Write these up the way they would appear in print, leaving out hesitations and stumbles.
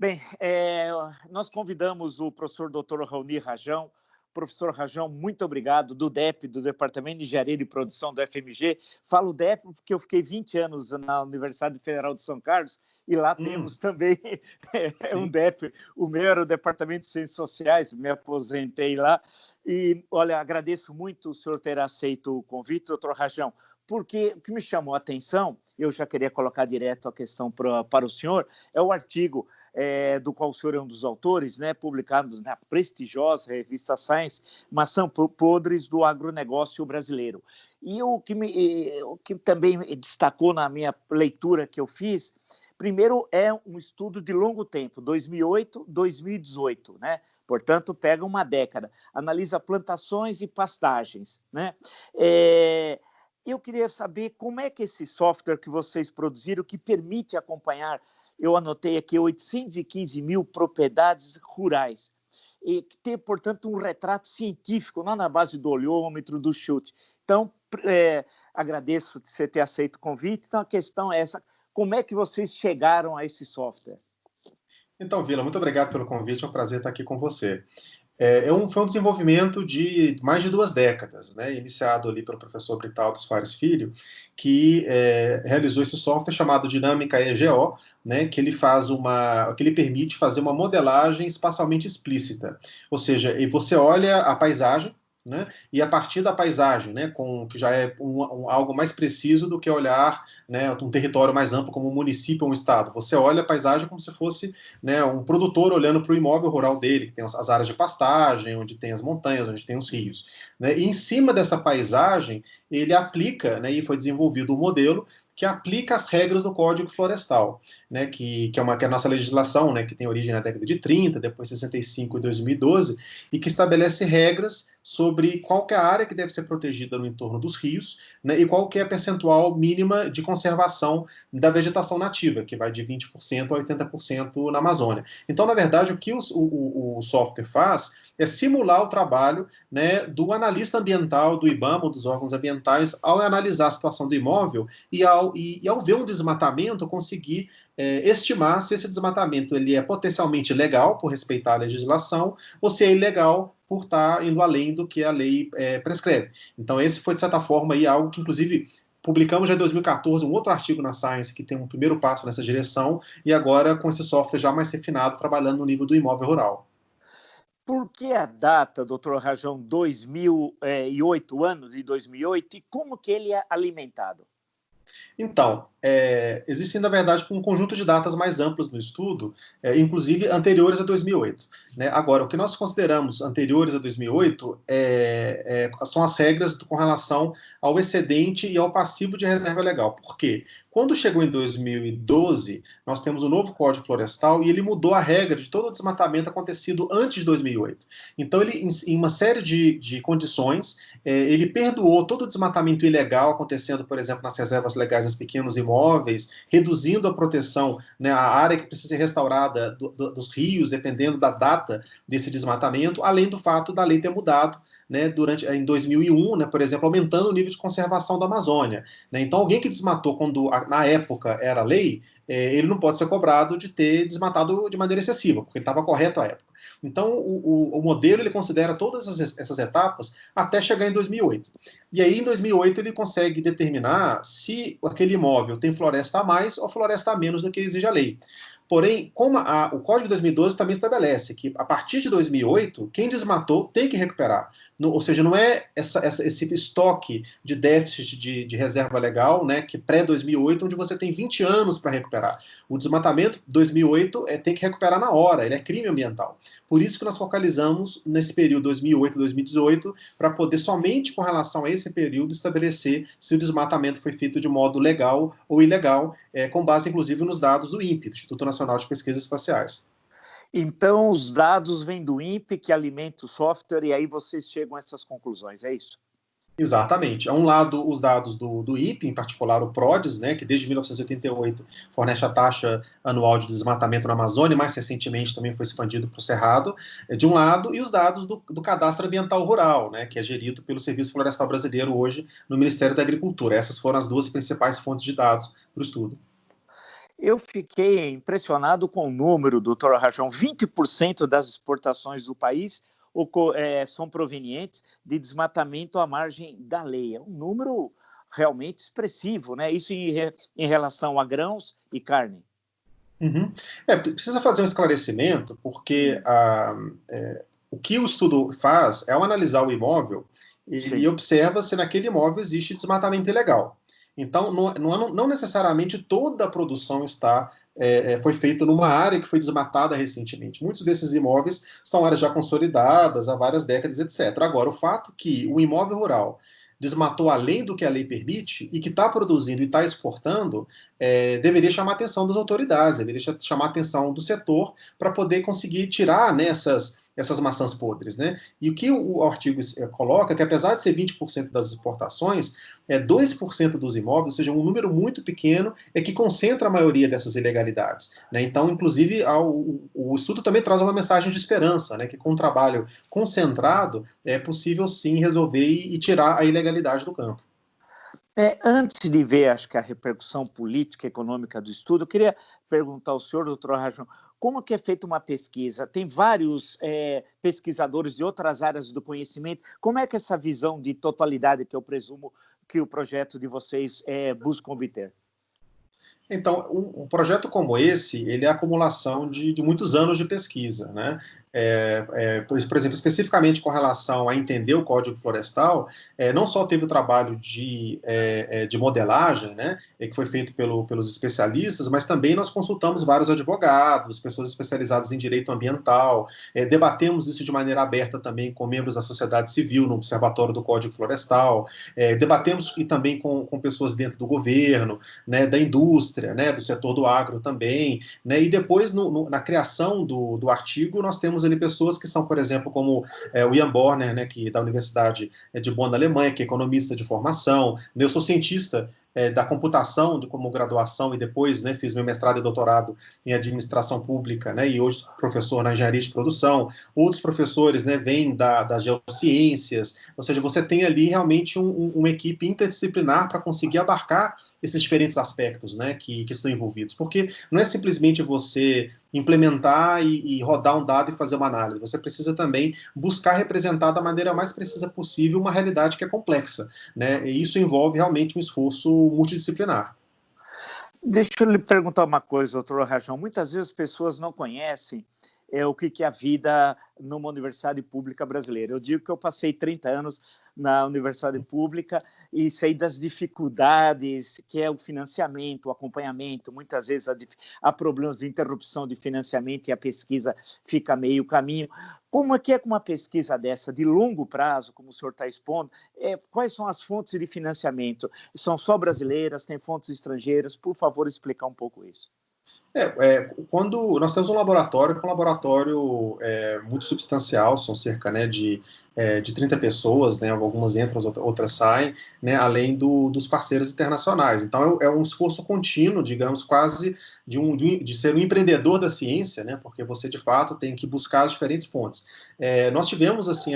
Bem, nós convidamos o professor Dr. Raoni Rajão. Professor Rajão, muito obrigado, do DEP, do Departamento de Engenharia e Produção do FMG. Falo DEP porque eu fiquei 20 anos na Universidade Federal de São Carlos e lá temos também um Sim. DEP. O meu era o Departamento de Ciências Sociais, me aposentei lá. E, olha, agradeço muito o senhor ter aceito o convite, doutor Rajão, porque o que me chamou a atenção, eu já queria colocar direto a questão para o senhor, é o artigo do qual o senhor é um dos autores, né, publicado na prestigiosa revista Science, Maçã Podres do Agronegócio Brasileiro. E o que também destacou na minha leitura que eu fiz, primeiro é um estudo de longo tempo, 2008, 2018, né? Portanto, pega uma década, analisa plantações e pastagens, né? Eu queria saber como é que esse software que vocês produziram, que permite acompanhar, eu anotei aqui 815 mil propriedades rurais, e que tem, portanto, um retrato científico, não na base do olhômetro, do chute. Então, agradeço de você ter aceito o convite. Então, a questão é essa, como é que vocês chegaram a esse software? Então, Vila, muito obrigado pelo convite, é um prazer estar aqui com você. Foi um desenvolvimento de mais de 2 décadas, né, iniciado ali pelo professor Britaldo Soares Filho, que realizou esse software chamado Dinâmica EGO, né, que ele permite fazer uma modelagem espacialmente explícita. Ou seja, você olha a paisagem, né, e a partir da paisagem, né, que já é algo mais preciso do que olhar, né, um território mais amplo como um município ou um estado. Você olha a paisagem como se fosse, né, um produtor olhando para o imóvel rural dele, que tem as áreas de pastagem, onde tem as montanhas, onde tem os rios, né, e em cima dessa paisagem ele aplica, né, e foi desenvolvido um modelo que aplica as regras do Código Florestal, né, que é a nossa legislação, né, que tem origem na década de 30, depois 65 e 2012, e que estabelece regras sobre qual que é a área que deve ser protegida no entorno dos rios, né, e qual que é a percentual mínima de conservação da vegetação nativa, que vai de 20% a 80% na Amazônia. Então, na verdade, o que o software faz é simular o trabalho, né, do analista ambiental, do IBAMA, dos órgãos ambientais, ao analisar a situação do imóvel e ao ver um desmatamento, conseguir estimar se esse desmatamento ele é potencialmente legal, por respeitar a legislação, ou se é ilegal, por estar indo além do que a lei prescreve. Então esse foi, de certa forma, aí, algo que, inclusive, publicamos já em 2014 um outro artigo na Science que tem um primeiro passo nessa direção, e agora com esse software já mais refinado, trabalhando no nível do imóvel rural. Por que a data, doutor Rajão, 2008, ano de 2008, e como que ele é alimentado? Então, existem, na verdade, um conjunto de datas mais amplos no estudo, inclusive anteriores a 2008. Né? Agora, o que nós consideramos anteriores a 2008 são as regras com relação ao excedente e ao passivo de reserva legal. Por quê? Quando chegou em 2012, nós temos o novo Código Florestal e ele mudou a regra de todo o desmatamento acontecido antes de 2008. Então, ele, em uma série de condições, ele perdoou todo o desmatamento ilegal acontecendo, por exemplo, nas reservas legais dos pequenos imóveis, reduzindo a proteção, né, a área que precisa ser restaurada dos rios, dependendo da data desse desmatamento, além do fato da lei ter mudado, né, em 2001, né, por exemplo, aumentando o nível de conservação da Amazônia. Né? Então, alguém que desmatou quando na época era lei, ele não pode ser cobrado de ter desmatado de maneira excessiva, porque ele estava correto à época. Então, o modelo ele considera todas essas etapas até chegar em 2008. E aí, em 2008, ele consegue determinar se aquele imóvel tem floresta a mais ou floresta a menos do que exige a lei. Porém, como o Código de 2012 também estabelece que, a partir de 2008, quem desmatou tem que recuperar. Ou seja, não é esse estoque de déficit de reserva legal, né, que pré-2008, onde você tem 20 anos para recuperar. O desmatamento 2008 tem que recuperar na hora, ele é crime ambiental. Por isso que nós focalizamos nesse período 2008-2018, para poder somente com relação a esse período estabelecer se o desmatamento foi feito de modo legal ou ilegal, com base inclusive nos dados do INPE, do Instituto Nacional de Pesquisas Espaciais. Então, os dados vêm do INPE, que alimenta o software, e aí vocês chegam a essas conclusões, é isso? Exatamente. A um lado, os dados do INPE, em particular o PRODES, né, que desde 1988 fornece a taxa anual de desmatamento na Amazônia, e mais recentemente também foi expandido para o Cerrado, de um lado, e os dados do Cadastro Ambiental Rural, né, que é gerido pelo Serviço Florestal Brasileiro hoje no Ministério da Agricultura. Essas foram as duas principais fontes de dados para o estudo. Eu fiquei impressionado com o número, doutor Rajão. 20% das exportações do país são provenientes de desmatamento à margem da lei. É um número realmente expressivo, né? Isso em relação a grãos e carne. Uhum. Precisa fazer um esclarecimento, porque o que o estudo faz é, ao analisar o imóvel, ele Sim. observa se naquele imóvel existe desmatamento ilegal. Então, não necessariamente toda a produção foi feita numa área que foi desmatada recentemente. Muitos desses imóveis são áreas já consolidadas há várias décadas, etc. Agora, o fato que o imóvel rural desmatou além do que a lei permite e que está produzindo e está exportando, deveria chamar a atenção das autoridades, deveria chamar a atenção do setor para poder conseguir tirar, né, essas maçãs podres, né? E o que o artigo coloca é que, apesar de ser 20% das exportações, 2% dos imóveis, ou seja, um número muito pequeno, é que concentra a maioria dessas ilegalidades, né? Então, inclusive, o estudo também traz uma mensagem de esperança, né? Que com um trabalho concentrado é possível, sim, resolver e tirar a ilegalidade do campo. Antes de ver, acho que a repercussão política e econômica do estudo, eu queria perguntar ao senhor, doutor Rajão, como que é feita uma pesquisa? Tem vários pesquisadores de outras áreas do conhecimento. Como é que essa visão de totalidade, que eu presumo que o projeto de vocês busca obter? Então, um projeto como esse, ele é a acumulação de muitos anos de pesquisa, né? Por exemplo, especificamente com relação a entender o Código Florestal, não só teve o trabalho de modelagem, né, que foi feito pelos especialistas, mas também nós consultamos vários advogados, pessoas especializadas em direito ambiental, debatemos isso de maneira aberta também com membros da sociedade civil no Observatório do Código Florestal, debatemos e também com pessoas dentro do governo, né, da indústria, né, do setor do agro também, né, e depois na criação do artigo nós temos ali pessoas que são, por exemplo, como o Ian Borner, né, da Universidade de Bonn, na Alemanha, que é economista de formação. Eu sou cientista da computação como graduação e depois, né, fiz meu mestrado e doutorado em administração pública, né, e hoje professor na engenharia de produção. Outros professores, né, vêm das geociências, ou seja, você tem ali realmente uma equipe interdisciplinar para conseguir abarcar esses diferentes aspectos, né, que estão envolvidos, porque não é simplesmente você implementar e rodar um dado e fazer uma análise, você precisa também buscar representar da maneira mais precisa possível uma realidade que é complexa, né, e isso envolve realmente um esforço multidisciplinar. Deixa eu lhe perguntar uma coisa, doutor Rajão. Muitas vezes as pessoas não conhecem o que é a vida numa universidade pública brasileira. Eu digo que eu passei 30 anos na universidade pública e sei das dificuldades que é o financiamento, o acompanhamento. Muitas vezes há problemas de interrupção de financiamento e a pesquisa fica meio caminho. Como é que com uma pesquisa dessa de longo prazo, como o senhor está expondo, quais são as fontes de financiamento? São só brasileiras, tem fontes estrangeiras? Por favor, explicar um pouco isso. Quando nós temos um laboratório, que é um laboratório muito substancial, são cerca, né, de 30 pessoas, né, algumas entram, outras saem, né, além dos parceiros internacionais. Então é um esforço contínuo, digamos, quase de ser um empreendedor da ciência, né, porque você de fato tem que buscar as diferentes fontes. Nós tivemos assim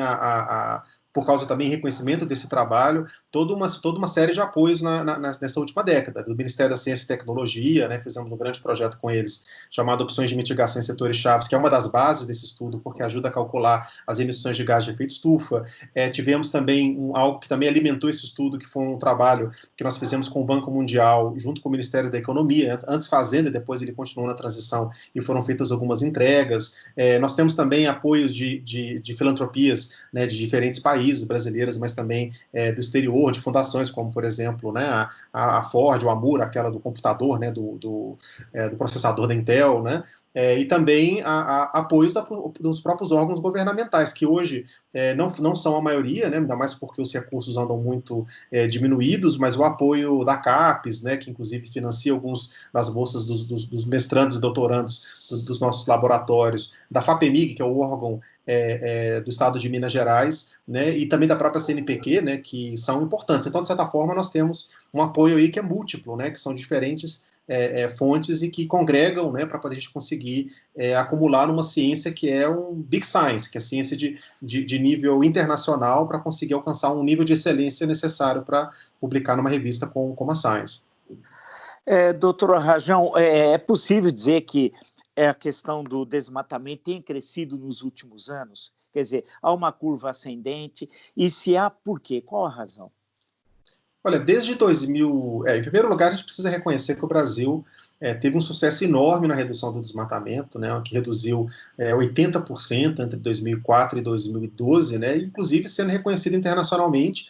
por causa também do reconhecimento desse trabalho, toda uma série de apoios nessa última década, do Ministério da Ciência e Tecnologia, né, fizemos um grande projeto com eles, chamado Opções de Mitigação em Setores Chaves, que é uma das bases desse estudo, porque ajuda a calcular as emissões de gás de efeito estufa. Tivemos também algo que também alimentou esse estudo, que foi um trabalho que nós fizemos com o Banco Mundial, junto com o Ministério da Economia, antes fazendo e depois ele continuou na transição, e foram feitas algumas entregas. Nós temos também apoios de filantropias, né, de diferentes países, brasileiras, mas também do exterior, de fundações como, por exemplo, né, a Ford, o Amur, aquela do computador, né, do processador da Intel, né, e também apoios dos próprios órgãos governamentais, que hoje não são a maioria, né, ainda mais porque os recursos andam muito diminuídos, mas o apoio da CAPES, né, que inclusive financia alguns das bolsas dos mestrandos e doutorandos dos nossos laboratórios, da FAPEMIG, que é o órgão do Estado de Minas Gerais, né, e também da própria CNPq, né, que são importantes. Então, de certa forma, nós temos um apoio aí que é múltiplo, né, que são diferentes fontes e que congregam, né, para poder a gente conseguir acumular numa ciência que é um big science, que é ciência de nível internacional, para conseguir alcançar um nível de excelência necessário para publicar numa revista como a Science. Doutor Rajão, é possível dizer que a questão do desmatamento tem crescido nos últimos anos? Quer dizer, há uma curva ascendente, e se há, por quê? Qual a razão? Olha, desde 2000, em primeiro lugar, a gente precisa reconhecer que o Brasil teve um sucesso enorme na redução do desmatamento, né, que reduziu 80% entre 2004 e 2012, né, inclusive sendo reconhecido internacionalmente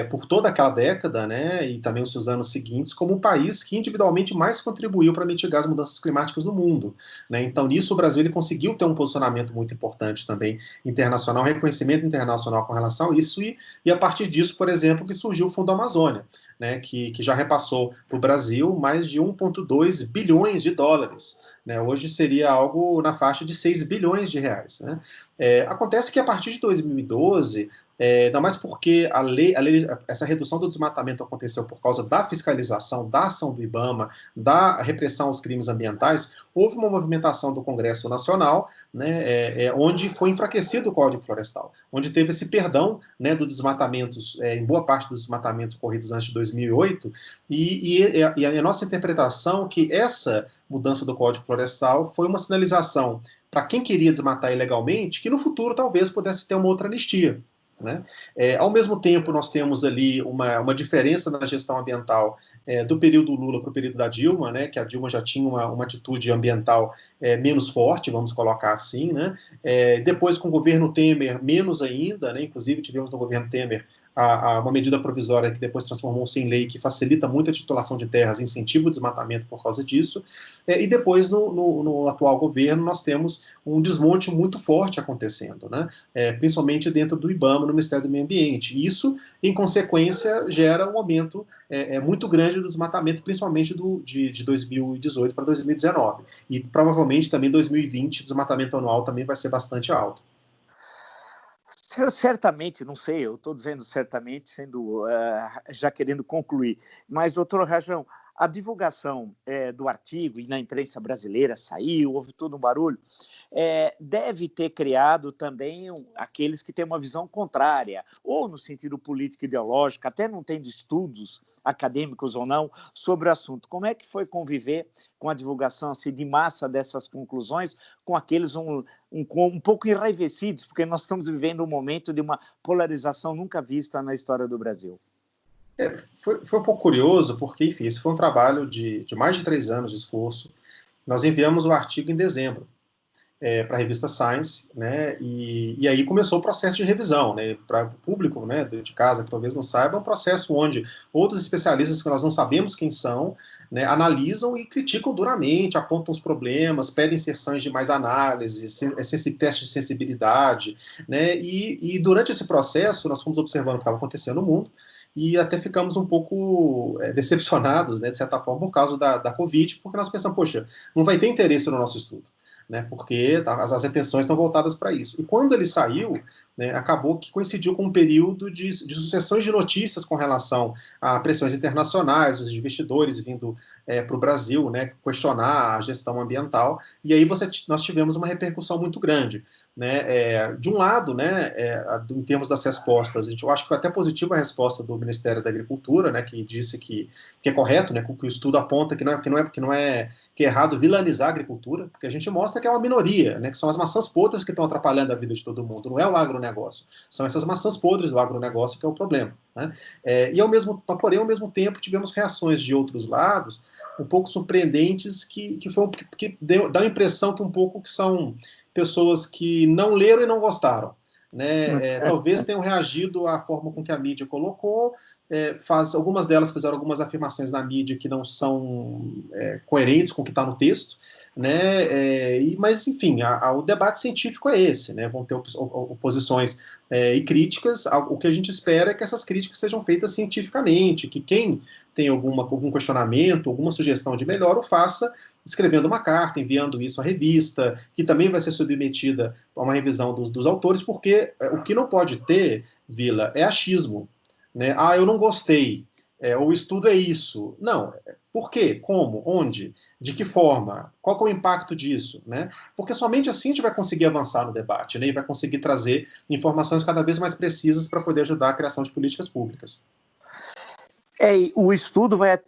por toda aquela década, né, e também os seus anos seguintes, como o país que individualmente mais contribuiu para mitigar as mudanças climáticas no mundo, né. Então, nisso, o Brasil ele conseguiu ter um posicionamento muito importante também internacional, reconhecimento internacional com relação a isso, e a partir disso, por exemplo, que surgiu o Fundo Amazônia, né, que já repassou para o Brasil mais de 1,2 bilhões de dólares. Né, hoje seria algo na faixa de 6 bilhões de reais. Né. Acontece que a partir de 2012, ainda mais porque essa redução do desmatamento aconteceu por causa da fiscalização, da ação do IBAMA, da repressão aos crimes ambientais, houve uma movimentação do Congresso Nacional, né, onde foi enfraquecido o Código Florestal, onde teve esse perdão, né, dos desmatamentos, em boa parte dos desmatamentos ocorridos antes de 2008, e a nossa interpretação é que essa mudança do Código Florestal foi uma sinalização para quem queria desmatar ilegalmente, que no futuro talvez pudesse ter uma outra anistia. Né? Ao mesmo tempo, nós temos ali uma diferença na gestão ambiental do período Lula para o período da Dilma, né? Que a Dilma já tinha uma atitude ambiental menos forte, vamos colocar assim. Né? Depois, com o governo Temer, menos ainda, né? Inclusive tivemos no governo Temer uma medida provisória que depois transformou-se em lei, que facilita muito a titulação de terras, incentiva o desmatamento por causa disso. E depois, no atual governo, nós temos um desmonte muito forte acontecendo, né? Principalmente dentro do IBAMA, no Ministério do Meio Ambiente. E isso, em consequência, gera um aumento muito grande do desmatamento, principalmente de 2018 para 2019. E provavelmente também 2020, o desmatamento anual também vai ser bastante alto. Certamente, não sei, eu estou dizendo certamente, já querendo concluir, mas, doutor Rajão, a divulgação do artigo, e na imprensa brasileira saiu, houve todo um barulho, deve ter criado também aqueles que têm uma visão contrária, ou no sentido político ideológico, até não tendo estudos acadêmicos ou não, sobre o assunto. Como é que foi conviver com a divulgação assim, de massa dessas conclusões, com aqueles um pouco enraivecidos, porque nós estamos vivendo um momento de uma polarização nunca vista na história do Brasil? Foi um pouco curioso, porque, enfim, esse foi um trabalho de mais de 3 anos de esforço. Nós enviamos o artigo em dezembro para a revista Science, né, e aí começou o processo de revisão, né, para o público, né, de casa que talvez não saiba, é um processo onde outros especialistas que nós não sabemos quem são, né, analisam e criticam duramente, apontam os problemas, pedem inserções de mais análise, teste de sensibilidade, né, e durante esse processo nós fomos observando o que estava acontecendo no mundo, e até ficamos um pouco decepcionados, né, de certa forma, por causa da Covid, porque nós pensamos, poxa, não vai ter interesse no nosso estudo. Né, porque as atenções estão voltadas para isso. E quando ele saiu, né, acabou que coincidiu com um período de sucessões de notícias com relação a pressões internacionais, os investidores vindo para o Brasil, né, questionar a gestão ambiental, e aí nós tivemos uma repercussão muito grande. Né, de um lado, né, em termos das respostas, eu acho que foi até positiva a resposta do Ministério da Agricultura, né, que disse que é correto, né, que o estudo aponta que é errado vilanizar a agricultura, porque a gente mostra que é uma minoria, né, que são as maçãs podres que estão atrapalhando a vida de todo mundo, não é o agronegócio, são essas maçãs podres do agronegócio que é o problema. Né? Porém, ao mesmo tempo, tivemos reações de outros lados um pouco surpreendentes que dá a impressão que um pouco que são pessoas que não leram e não gostaram. Né, talvez tenham reagido à forma com que a mídia colocou, algumas delas fizeram algumas afirmações na mídia que não são coerentes com o que está no texto, né, mas enfim, o debate científico é esse, né, vão ter oposições e críticas, o que a gente espera é que essas críticas sejam feitas cientificamente, que quem tem algum questionamento, alguma sugestão de melhor, o faça escrevendo uma carta, enviando isso à revista, que também vai ser submetida a uma revisão dos autores, porque o que não pode ter, Vila, é achismo. Né? Eu não gostei, o estudo é isso. Não, por quê? Como? Onde? De que forma? Qual é o impacto disso? Né? Porque somente assim a gente vai conseguir avançar no debate, né? E vai conseguir trazer informações cada vez mais precisas para poder ajudar a criação de políticas públicas. E o estudo vai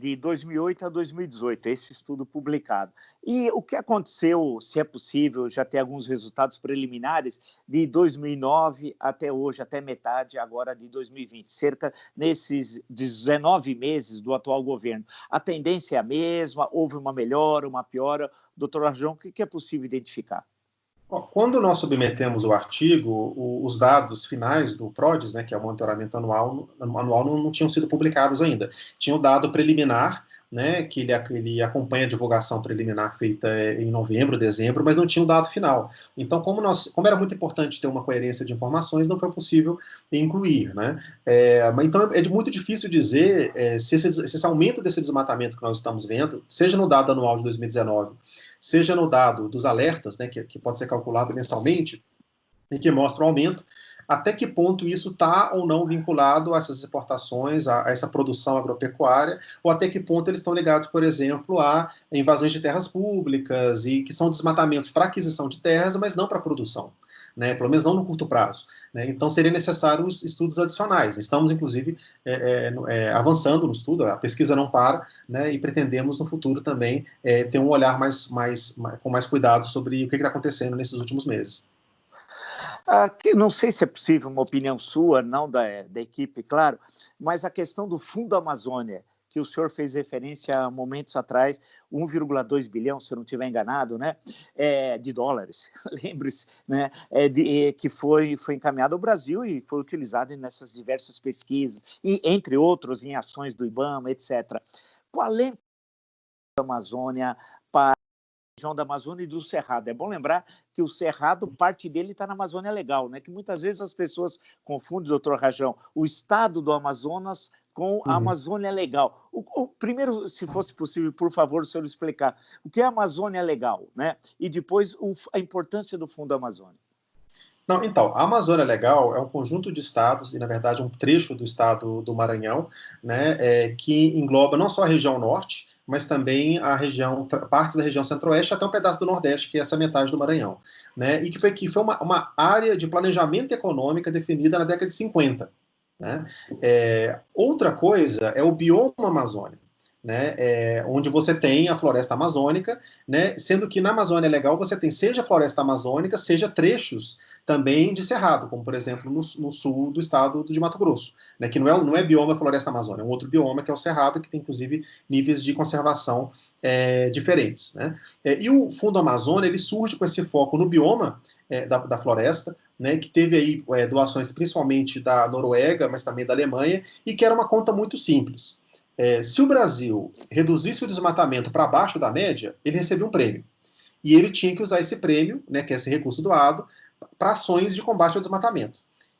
de 2008 a 2018, esse estudo publicado. E o que aconteceu, se é possível, já tem alguns resultados preliminares, de 2009 até hoje, até metade agora de 2020, cerca nesses 19 meses do atual governo. A tendência é a mesma? Houve uma melhora, uma piora? Doutor Arjão, o que é possível identificar? Quando nós submetemos o artigo, os dados finais do PRODES, né, que é o monitoramento anual não tinham sido publicados ainda. Tinha o dado preliminar, né, que ele acompanha a divulgação preliminar feita em novembro, dezembro, mas não tinha o dado final. Então, como era muito importante ter uma coerência de informações, não foi possível incluir. Né? Então, é muito difícil dizer se esse aumento desse desmatamento que nós estamos vendo, seja no dado anual de 2019, seja no dado dos alertas, né, que pode ser calculado mensalmente, e que mostra o aumento, até que ponto isso está ou não vinculado a essas exportações, a essa produção agropecuária, ou até que ponto eles estão ligados, por exemplo, a invasões de terras públicas, e que são desmatamentos para aquisição de terras, mas não para produção, né? Pelo menos não no curto prazo. Né? Então, seria necessário estudos adicionais. Estamos, inclusive, avançando no estudo, a pesquisa não para, né? E pretendemos, no futuro, também ter um olhar com mais cuidado sobre o que está acontecendo nesses últimos meses. Não sei se é possível uma opinião sua, não da equipe, claro, mas a questão do Fundo Amazônia, que o senhor fez referência há momentos atrás, 1,2 bilhão, se eu não estiver enganado, né, de dólares, lembre-se, né, que foi encaminhado ao Brasil e foi utilizado nessas diversas pesquisas, e, entre outros, em ações do IBAMA, etc. Qual é a Amazônia para região da Amazônia e do Cerrado? É bom lembrar que o Cerrado, parte dele está na Amazônia Legal, né? Que muitas vezes as pessoas confundem, doutor Rajão, o estado do Amazonas com a Amazônia Legal. Primeiro, se fosse possível, por favor, o senhor explicar o que é a Amazônia Legal, né? E depois a importância do Fundo Amazônia. Não, então, a Amazônia Legal é um conjunto de estados, e na verdade um trecho do estado do Maranhão, né, que engloba não só a região norte, mas também partes da região centro-oeste, até um pedaço do nordeste, que é essa metade do Maranhão. Né, e que foi uma área de planejamento econômico definida na década de 50. Né. Outra coisa é o bioma amazônico. Né, onde você tem a floresta amazônica, né, sendo que na Amazônia Legal você tem seja floresta amazônica, seja trechos também de cerrado, como por exemplo no sul do estado de Mato Grosso, né, que não é bioma floresta amazônica, é um outro bioma que é o cerrado, que tem inclusive níveis de conservação diferentes. Né. E o Fundo Amazônia ele surge com esse foco no bioma da floresta, né, que teve aí doações principalmente da Noruega, mas também da Alemanha, e que era uma conta muito simples. Se o Brasil reduzisse o desmatamento para abaixo da média, ele recebia um prêmio. E ele tinha que usar esse prêmio, né, que é esse recurso doado, para ações de combate ao desmatamento.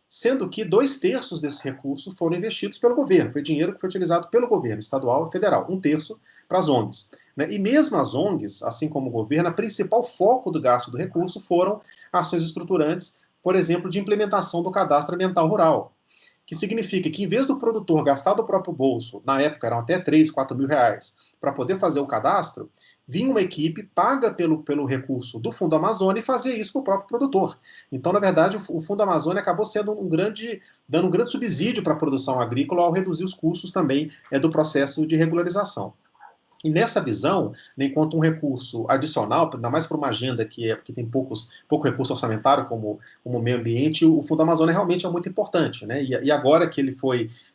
Sendo que 2/3 desse recurso foram investidos pelo governo, foi dinheiro que foi utilizado pelo governo estadual e federal, 1/3 para as ONGs. Né? E mesmo as ONGs, assim como o governo, a principal foco do gasto do recurso foram ações estruturantes, por exemplo, de implementação do cadastro ambiental rural, que significa que, em vez do produtor gastar do próprio bolso, na época eram até 3, 4 mil reais, para poder fazer o cadastro, vinha uma equipe paga pelo recurso do Fundo Amazônia e fazia isso para o próprio produtor. Então, na verdade, o Fundo Amazônia acabou sendo dando um grande subsídio para a produção agrícola ao reduzir os custos também do processo de regularização. E nessa visão, né, enquanto um recurso adicional, ainda mais para uma agenda que tem pouco recurso orçamentário, como o meio ambiente, o Fundo Amazônia realmente é muito importante. Né? E agora que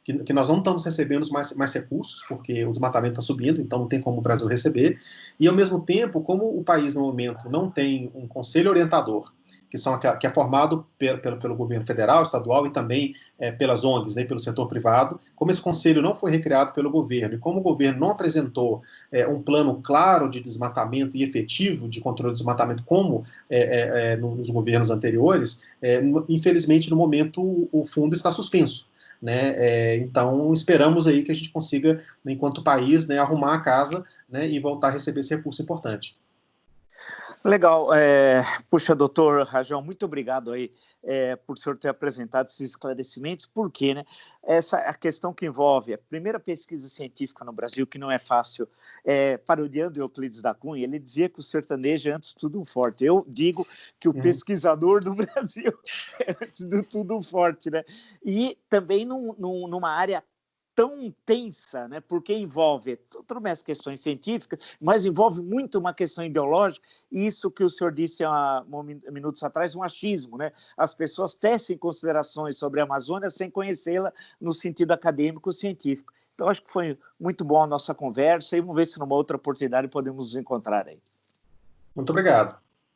que nós não estamos recebendo mais recursos, porque o desmatamento está subindo, então não tem como o Brasil receber, e ao mesmo tempo, como o país no momento não tem um conselho orientador, que é formado pelo governo federal, estadual e também pelas ONGs, né, pelo setor privado, como esse conselho não foi recriado pelo governo, e como o governo não apresentou um plano claro de desmatamento e efetivo de controle do desmatamento, como nos governos anteriores, infelizmente, no momento, o fundo está suspenso. Né? Então, esperamos aí que a gente consiga, enquanto país, né, arrumar a casa, né, e voltar a receber esse recurso importante. Legal. Puxa, doutor Rajão, muito obrigado aí por o senhor ter apresentado esses esclarecimentos, porque, né, a questão que envolve a primeira pesquisa científica no Brasil, que não é fácil, parodiando Euclides da Cunha, ele dizia que o sertanejo é, antes de tudo, um forte. Eu digo que o pesquisador do Brasil é, antes de tudo, um forte, né? E também numa área tão tensa, né? Porque envolve tudo bem as questões científicas, mas envolve muito uma questão ideológica, e isso que o senhor disse há minutos atrás, um achismo, né? As pessoas tecem considerações sobre a Amazônia sem conhecê-la no sentido acadêmico científico. Então, acho que foi muito bom a nossa conversa, e vamos ver se numa outra oportunidade podemos nos encontrar aí. Muito obrigado.